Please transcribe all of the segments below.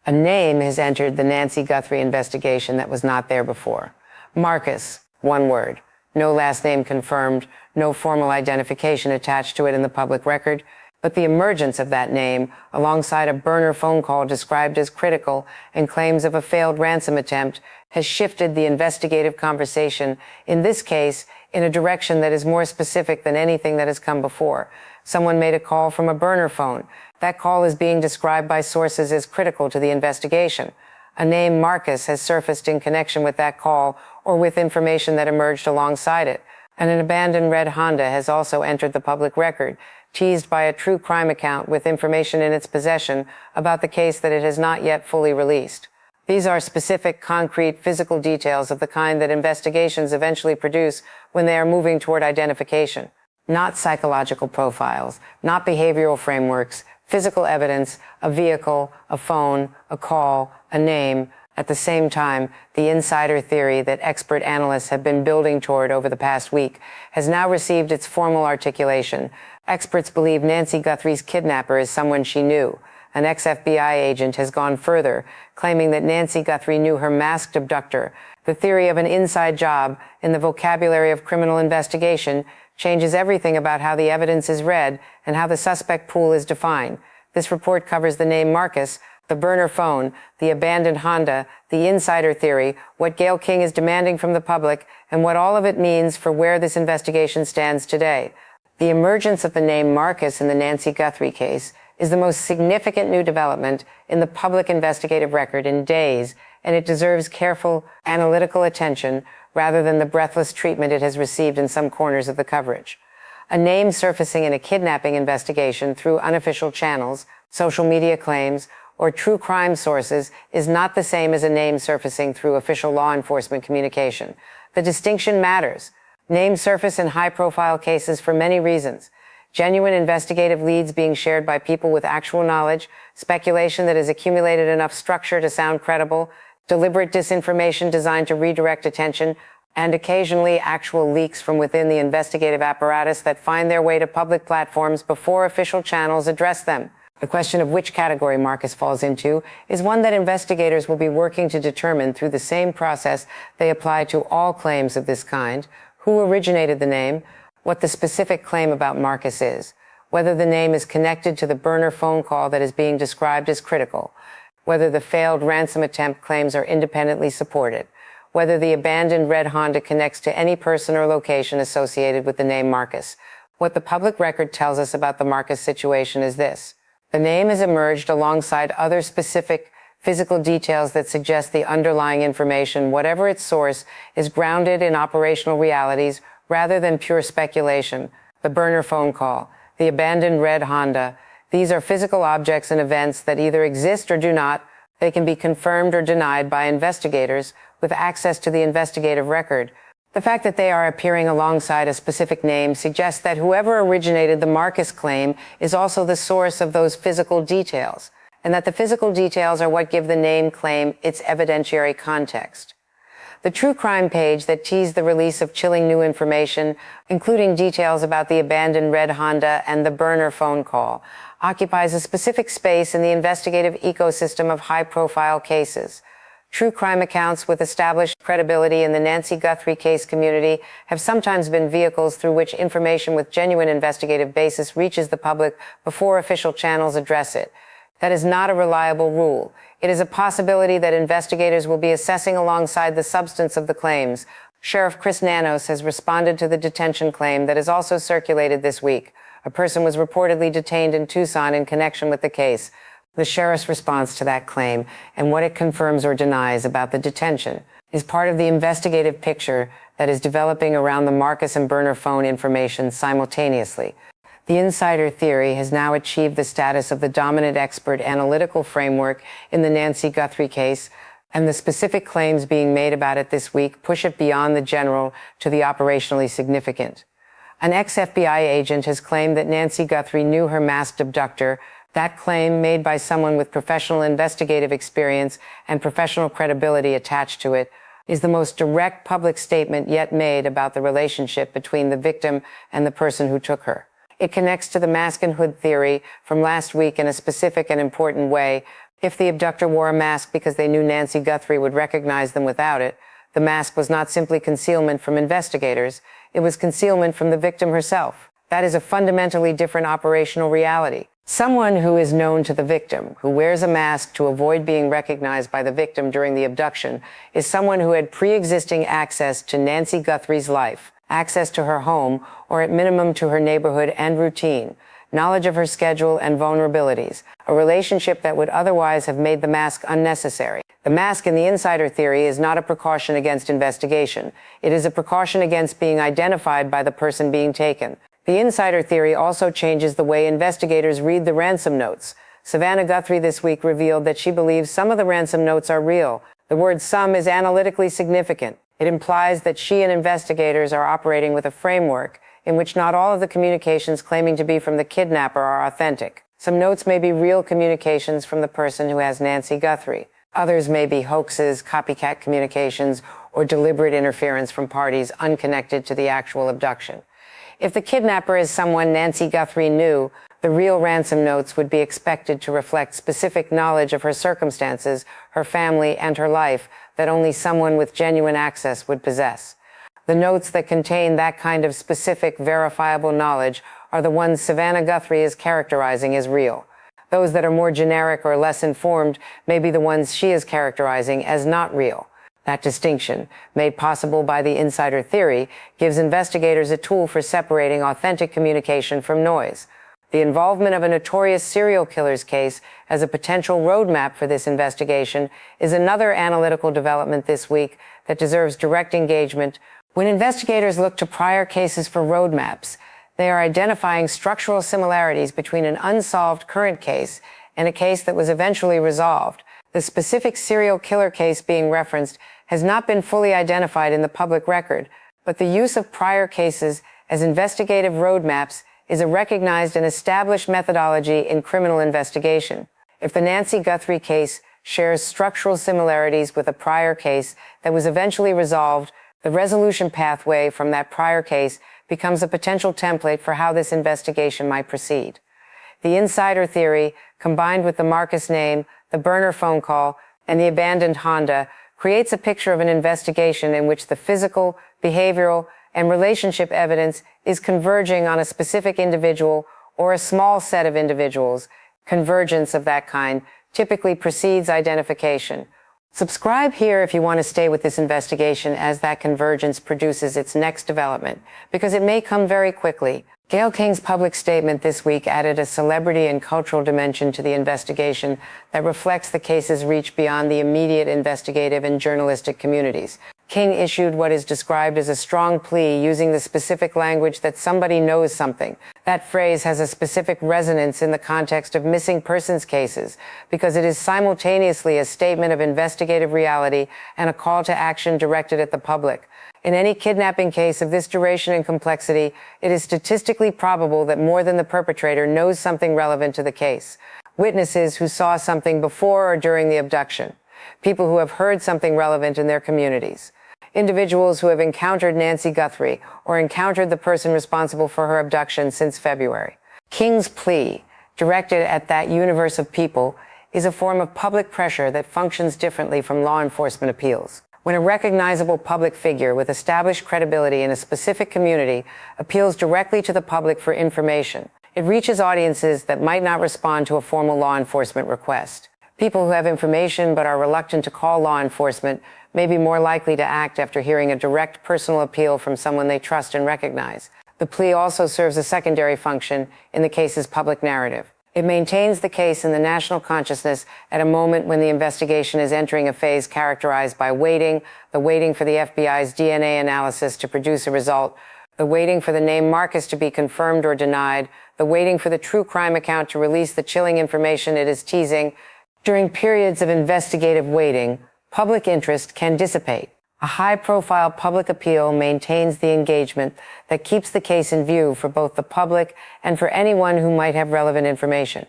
A name has entered the Nancy Guthrie investigation that was not there before. Marcus, one word. No last name confirmed, no formal identification attached to it in the public record, but the emergence of that name, alongside a burner phone call described as critical and claims of a failed ransom attempt, has shifted the investigative conversation, in this case, in a direction that is more specific than anything that has come before. Someone made a call from a burner phone. That call is being described by sources as critical to the investigation. A name, Marcus, has surfaced in connection with that call or with information that emerged alongside it. And an abandoned red Honda has also entered the public record, teased by a true crime account with information in its possession about the case that it has not yet fully released. These are specific, concrete, physical details of the kind that investigations eventually produce when they are moving toward identification. Not psychological profiles, not behavioral frameworks, physical evidence, a vehicle, a phone, a call, a name. At the same time, the insider theory that expert analysts have been building toward over the past week has now received its formal articulation. Experts believe Nancy Guthrie's kidnapper is someone she knew. An ex-FBI agent has gone further, claiming that Nancy Guthrie knew her masked abductor. The theory of an inside job in the vocabulary of criminal investigation changes everything about how the evidence is read and how the suspect pool is defined. This report covers the name Marcus, the burner phone, the abandoned Honda, the insider theory, what Gayle King is demanding from the public, and what all of it means for where this investigation stands today. The emergence of the name Marcus in the Nancy Guthrie case is the most significant new development in the public investigative record in days, and it deserves careful, analytical attention rather than the breathless treatment it has received in some corners of the coverage. A name surfacing in a kidnapping investigation through unofficial channels, social media claims, or true crime sources is not the same as a name surfacing through official law enforcement communication. The distinction matters. Names surface in high-profile cases for many reasons. Genuine investigative leads being shared by people with actual knowledge, speculation that has accumulated enough structure to sound credible, deliberate disinformation designed to redirect attention, and occasionally actual leaks from within the investigative apparatus that find their way to public platforms before official channels address them. The question of which category Marcus falls into is one that investigators will be working to determine through the same process they apply to all claims of this kind: who originated the name, what the specific claim about Marcus is, whether the name is connected to the burner phone call that is being described as critical, whether the failed ransom attempt claims are independently supported, whether the abandoned red Honda connects to any person or location associated with the name Marcus. What the public record tells us about the Marcus situation is this: the name has emerged alongside other specific physical details that suggest the underlying information, whatever its source, is grounded in operational realities rather than pure speculation. The burner phone call, the abandoned red Honda, these are physical objects and events that either exist or do not. They can be confirmed or denied by investigators with access to the investigative record. The fact that they are appearing alongside a specific name suggests that whoever originated the Marcus claim is also the source of those physical details, and that the physical details are what give the name claim its evidentiary context. The true crime page that teased the release of chilling new information, including details about the abandoned red Honda and the burner phone call, occupies a specific space in the investigative ecosystem of high-profile cases. True crime accounts with established credibility in the Nancy Guthrie case community have sometimes been vehicles through which information with genuine investigative basis reaches the public before official channels address it. That is not a reliable rule. It is a possibility that investigators will be assessing alongside the substance of the claims. Sheriff Chris Nanos has responded to the detention claim that is also circulated this week. A person was reportedly detained in Tucson in connection with the case. The sheriff's response to that claim and what it confirms or denies about the detention is part of the investigative picture that is developing around the Marcus and burner phone information simultaneously. The insider theory has now achieved the status of the dominant expert analytical framework in the Nancy Guthrie case, and the specific claims being made about it this week push it beyond the general to the operationally significant. An ex-FBI agent has claimed that Nancy Guthrie knew her masked abductor. That claim, made by someone with professional investigative experience and professional credibility attached to it, is the most direct public statement yet made about the relationship between the victim and the person who took her. It connects to the mask and hood theory from last week in a specific and important way. If the abductor wore a mask because they knew Nancy Guthrie would recognize them without it, the mask was not simply concealment from investigators, it was concealment from the victim herself. That is a fundamentally different operational reality. Someone who is known to the victim, who wears a mask to avoid being recognized by the victim during the abduction, is someone who had pre-existing access to Nancy Guthrie's life, access to her home, or at minimum to her neighborhood and routine, knowledge of her schedule and vulnerabilities, a relationship that would otherwise have made the mask unnecessary. The mask in the insider theory is not a precaution against investigation. It is a precaution against being identified by the person being taken. The insider theory also changes the way investigators read the ransom notes. Savannah Guthrie this week revealed that she believes some of the ransom notes are real. The word some is analytically significant. It implies that she and investigators are operating with a framework in which not all of the communications claiming to be from the kidnapper are authentic. Some notes may be real communications from the person who has Nancy Guthrie. Others may be hoaxes, copycat communications, or deliberate interference from parties unconnected to the actual abduction. If the kidnapper is someone Nancy Guthrie knew, the real ransom notes would be expected to reflect specific knowledge of her circumstances, her family, and her life that only someone with genuine access would possess. The notes that contain that kind of specific, verifiable knowledge are the ones Savannah Guthrie is characterizing as real. Those that are more generic or less informed may be the ones she is characterizing as not real. That distinction, made possible by the insider theory, gives investigators a tool for separating authentic communication from noise. The involvement of a notorious serial killer's case as a potential roadmap for this investigation is another analytical development this week that deserves direct engagement. When investigators look to prior cases for roadmaps, they are identifying structural similarities between an unsolved current case and a case that was eventually resolved. The specific serial killer case being referenced has not been fully identified in the public record, but the use of prior cases as investigative roadmaps is a recognized and established methodology in criminal investigation. If the Nancy Guthrie case shares structural similarities with a prior case that was eventually resolved, the resolution pathway from that prior case becomes a potential template for how this investigation might proceed. The insider theory, combined with the Marcus name, the burner phone call, and the abandoned Honda, creates a picture of an investigation in which the physical, behavioral, and relationship evidence is converging on a specific individual or a small set of individuals. Convergence of that kind typically precedes identification. Subscribe here if you want to stay with this investigation as that convergence produces its next development, because it may come very quickly. Gayle King's public statement this week added a celebrity and cultural dimension to the investigation that reflects the case's reach beyond the immediate investigative and journalistic communities. King issued what is described as a strong plea using the specific language that somebody knows something. That phrase has a specific resonance in the context of missing persons cases because it is simultaneously a statement of investigative reality and a call to action directed at the public. In any kidnapping case of this duration and complexity, it is statistically probable that more than the perpetrator knows something relevant to the case. Witnesses who saw something before or during the abduction. People who have heard something relevant in their communities. Individuals who have encountered Nancy Guthrie or encountered the person responsible for her abduction since February. King's plea, directed at that universe of people, is a form of public pressure that functions differently from law enforcement appeals. When a recognizable public figure with established credibility in a specific community appeals directly to the public for information, it reaches audiences that might not respond to a formal law enforcement request. People who have information but are reluctant to call law enforcement may be more likely to act after hearing a direct personal appeal from someone they trust and recognize. The plea also serves a secondary function in the case's public narrative. It maintains the case in the national consciousness at a moment when the investigation is entering a phase characterized by waiting, the waiting for the FBI's DNA analysis to produce a result, the waiting for the name Marcus to be confirmed or denied, the waiting for the true crime account to release the chilling information it is teasing. During periods of investigative waiting, public interest can dissipate. A high-profile public appeal maintains the engagement that keeps the case in view for both the public and for anyone who might have relevant information.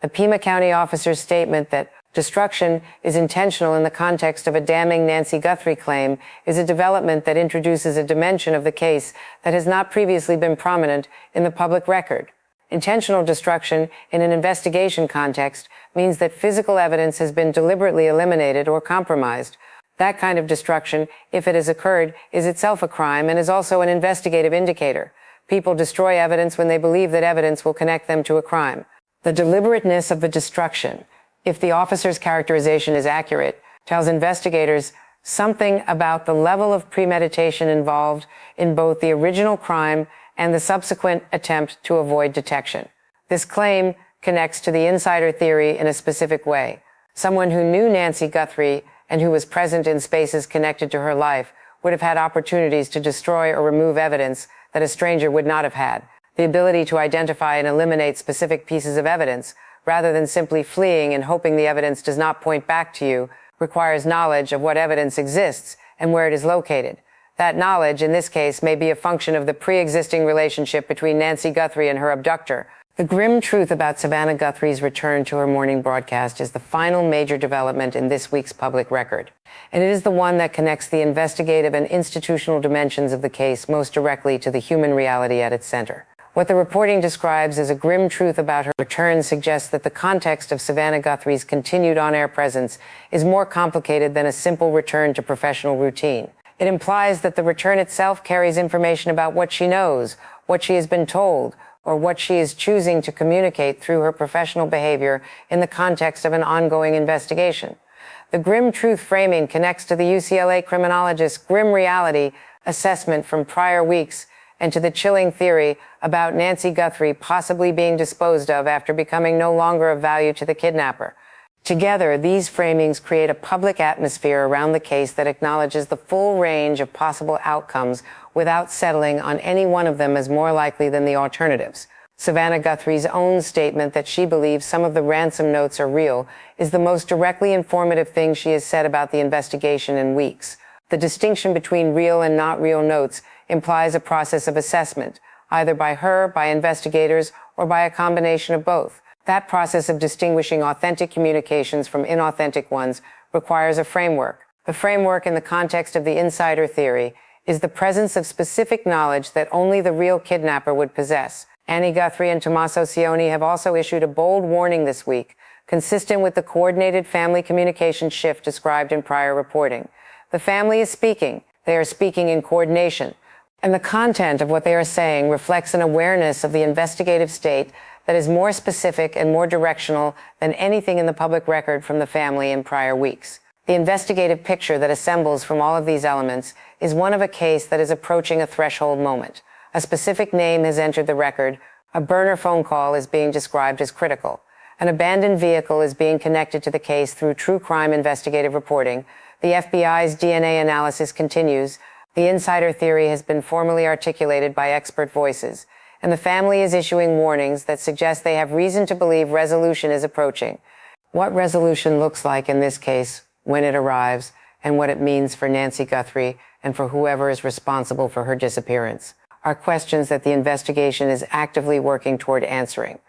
The Pima County officer's statement that destruction is intentional in the context of a damning Nancy Guthrie claim is a development that introduces a dimension of the case that has not previously been prominent in the public record. Intentional destruction in an investigation context means that physical evidence has been deliberately eliminated or compromised. That kind of destruction, if it has occurred, is itself a crime and is also an investigative indicator. People destroy evidence when they believe that evidence will connect them to a crime. The deliberateness of the destruction, if the officer's characterization is accurate, tells investigators something about the level of premeditation involved in both the original crime and the subsequent attempt to avoid detection. This claim connects to the insider theory in a specific way. Someone who knew Nancy Guthrie and who was present in spaces connected to her life would have had opportunities to destroy or remove evidence that a stranger would not have had. The ability to identify and eliminate specific pieces of evidence, rather than simply fleeing and hoping the evidence does not point back to you, requires knowledge of what evidence exists and where it is located. That knowledge, in this case, may be a function of the pre-existing relationship between Nancy Guthrie and her abductor. The grim truth about Savannah Guthrie's return to her morning broadcast is the final major development in this week's public record. And it is the one that connects the investigative and institutional dimensions of the case most directly to the human reality at its center. What the reporting describes as a grim truth about her return suggests that the context of Savannah Guthrie's continued on-air presence is more complicated than a simple return to professional routine. It implies that the return itself carries information about what she knows, what she has been told, or what she is choosing to communicate through her professional behavior in the context of an ongoing investigation. The grim truth framing connects to the UCLA criminologist's grim reality assessment from prior weeks and to the chilling theory about Nancy Guthrie possibly being disposed of after becoming no longer of value to the kidnapper. Together, these framings create a public atmosphere around the case that acknowledges the full range of possible outcomes without settling on any one of them as more likely than the alternatives. Savannah Guthrie's own statement that she believes some of the ransom notes are real is the most directly informative thing she has said about the investigation in weeks. The distinction between real and not real notes implies a process of assessment, either by her, by investigators, or by a combination of both. That process of distinguishing authentic communications from inauthentic ones requires a framework. The framework in the context of the insider theory is the presence of specific knowledge that only the real kidnapper would possess. Annie Guthrie and Tommaso Cioni have also issued a bold warning this week, consistent with the coordinated family communication shift described in prior reporting. The family is speaking. They are speaking in coordination. And the content of what they are saying reflects an awareness of the investigative state that is more specific and more directional than anything in the public record from the family in prior weeks. The investigative picture that assembles from all of these elements is one of a case that is approaching a threshold moment. A specific name has entered the record. A burner phone call is being described as critical. An abandoned vehicle is being connected to the case through true crime investigative reporting. The FBI's DNA analysis continues. The insider theory has been formally articulated by expert voices. And the family is issuing warnings that suggest they have reason to believe resolution is approaching. What resolution looks like in this case, when it arrives, and what it means for Nancy Guthrie and for whoever is responsible for her disappearance, are questions that the investigation is actively working toward answering.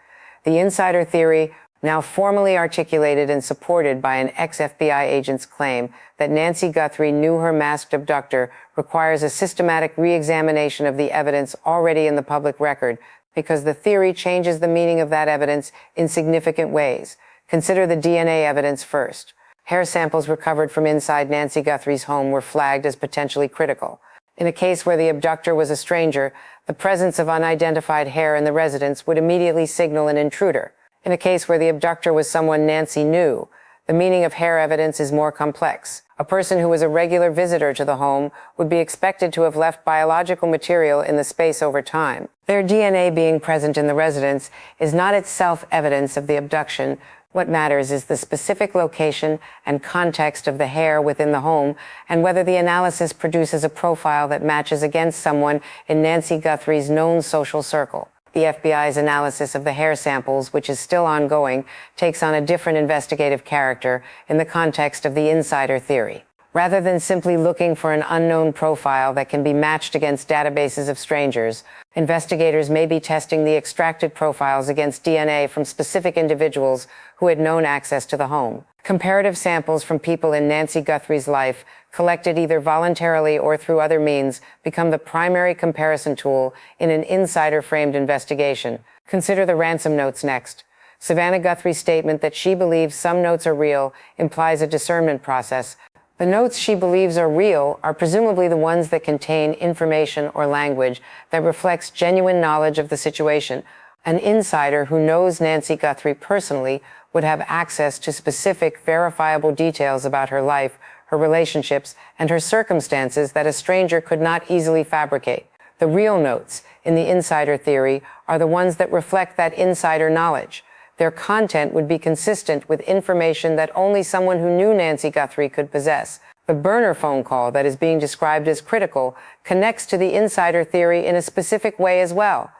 The insider theory, now formally articulated and supported by an ex-FBI agent's claim that Nancy Guthrie knew her masked abductor, requires a systematic re-examination of the evidence already in the public record, because the theory changes the meaning of that evidence in significant ways. Consider the DNA evidence first. Hair samples recovered from inside Nancy Guthrie's home were flagged as potentially critical. In a case where the abductor was a stranger, the presence of unidentified hair in the residence would immediately signal an intruder. In a case where the abductor was someone Nancy knew, the meaning of hair evidence is more complex. A person who was a regular visitor to the home would be expected to have left biological material in the space over time. Their DNA being present in the residence is not itself evidence of the abduction. What matters is the specific location and context of the hair within the home and whether the analysis produces a profile that matches against someone in Nancy Guthrie's known social circle. The FBI's analysis of the hair samples, which is still ongoing, takes on a different investigative character in the context of the insider theory. Rather than simply looking for an unknown profile that can be matched against databases of strangers, investigators may be testing the extracted profiles against DNA from specific individuals who had known access to the home. Comparative samples from people in Nancy Guthrie's life, collected either voluntarily or through other means, become the primary comparison tool in an insider-framed investigation. Consider the ransom notes next. Savannah Guthrie's statement that she believes some notes are real implies a discernment process. The notes she believes are real are presumably the ones that contain information or language that reflects genuine knowledge of the situation. An insider who knows Nancy Guthrie personally would have access to specific, verifiable details about her life, her relationships, and her circumstances that a stranger could not easily fabricate. The real notes, in the insider theory, are the ones that reflect that insider knowledge. Their content would be consistent with information that only someone who knew Nancy Guthrie could possess. The burner phone call that is being described as critical connects to the insider theory in a specific way as well.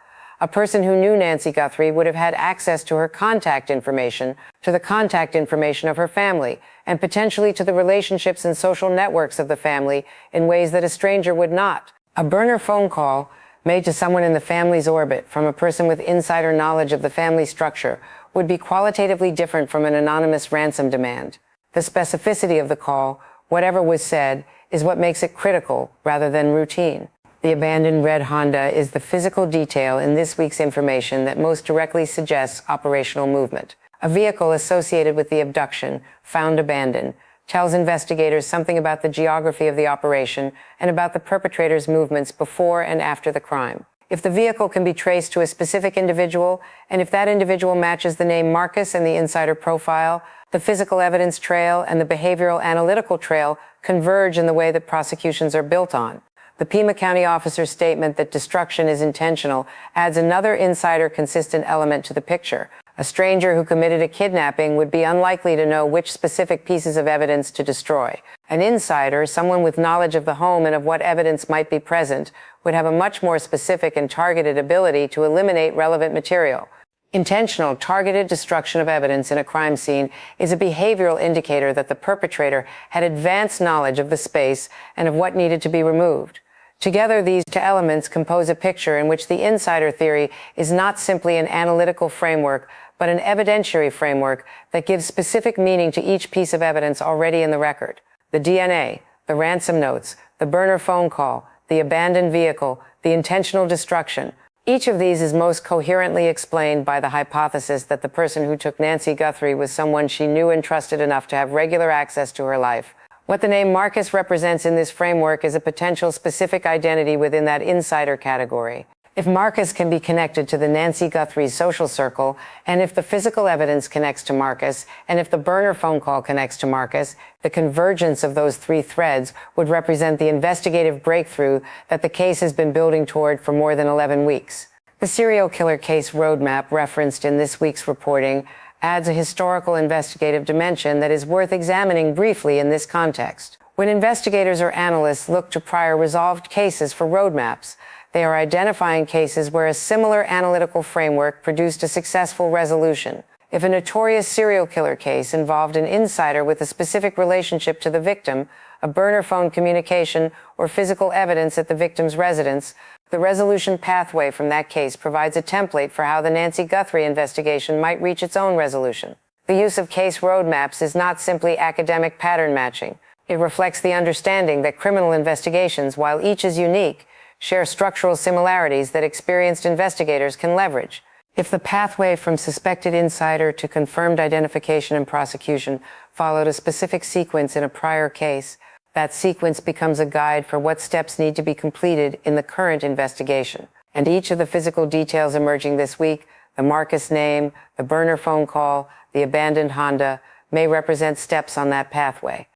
A person who knew Nancy Guthrie would have had access to her contact information, to the contact information of her family, and potentially to the relationships and social networks of the family in ways that a stranger would not. A burner phone call made to someone in the family's orbit from a person with insider knowledge of the family structure would be qualitatively different from an anonymous ransom demand. The specificity of the call, whatever was said, is what makes it critical rather than routine. The abandoned red Honda is the physical detail in this week's information that most directly suggests operational movement. A vehicle associated with the abduction, found abandoned, tells investigators something about the geography of the operation and about the perpetrator's movements before and after the crime. If the vehicle can be traced to a specific individual, and if that individual matches the name Marcus in the insider profile, the physical evidence trail and the behavioral analytical trail converge in the way that prosecutions are built on. The Pima County officer's statement that destruction is intentional adds another insider consistent element to the picture. A stranger who committed a kidnapping would be unlikely to know which specific pieces of evidence to destroy. An insider, someone with knowledge of the home and of what evidence might be present, would have a much more specific and targeted ability to eliminate relevant material. Intentional, targeted destruction of evidence in a crime scene is a behavioral indicator that the perpetrator had advanced knowledge of the space and of what needed to be removed. Together, these two elements compose a picture in which the insider theory is not simply an analytical framework, but an evidentiary framework that gives specific meaning to each piece of evidence already in the record. The DNA, the ransom notes, the burner phone call, the abandoned vehicle, the intentional destruction. Each of these is most coherently explained by the hypothesis that the person who took Nancy Guthrie was someone she knew and trusted enough to have regular access to her life. What the name Marcus represents in this framework is a potential specific identity within that insider category. If Marcus can be connected to the Nancy Guthrie social circle, and if the physical evidence connects to Marcus, and if the burner phone call connects to Marcus, the convergence of those three threads would represent the investigative breakthrough that the case has been building toward for more than 11 weeks. The serial killer case roadmap referenced in this week's reporting adds a historical investigative dimension that is worth examining briefly in this context. When investigators or analysts look to prior resolved cases for roadmaps, they are identifying cases where a similar analytical framework produced a successful resolution. If a notorious serial killer case involved an insider with a specific relationship to the victim, a burner phone communication, or physical evidence at the victim's residence, the resolution pathway from that case provides a template for how the Nancy Guthrie investigation might reach its own resolution. The use of case roadmaps is not simply academic pattern matching. It reflects the understanding that criminal investigations, while each is unique, share structural similarities that experienced investigators can leverage. If the pathway from suspected insider to confirmed identification and prosecution followed a specific sequence in a prior case, that sequence becomes a guide for what steps need to be completed in the current investigation. And each of the physical details emerging this week, the Marcus name, the burner phone call, the abandoned Honda, may represent steps on that pathway.